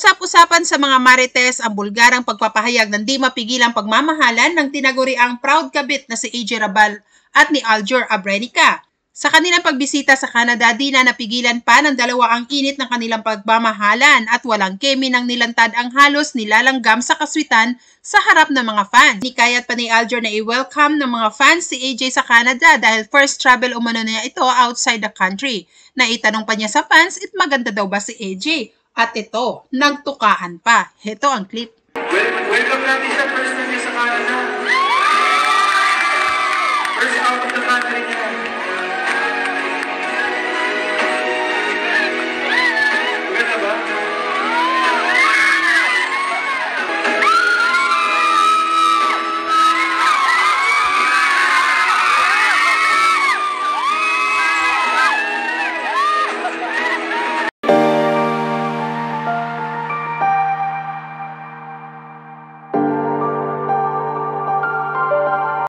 Usap-usapan sa mga marites ang bulgarang pagpapahayag ng di mapigilang pagmamahalan ng tinaguriang proud kabit na si AJ Rabal at ni Aljur Abrenica. Sa kanilang pagbisita sa Canada, di na napigilan pa ng dalawa ang init ng kanilang pagmamahalan at walang kemi nang nilantad ang halos nilalanggam sa kaswitan sa harap ng mga fans. Nikayat pa ni Aljur na i-welcome ng mga fans si AJ sa Canada dahil first travel umano niya ito outside the country. Naitanong pa niya sa fans if maganda daw ba si AJ. At ito, nagtukaan pa. Ito ang clip. Welcome natin sa first time niya sa Canada. First out of the country niya.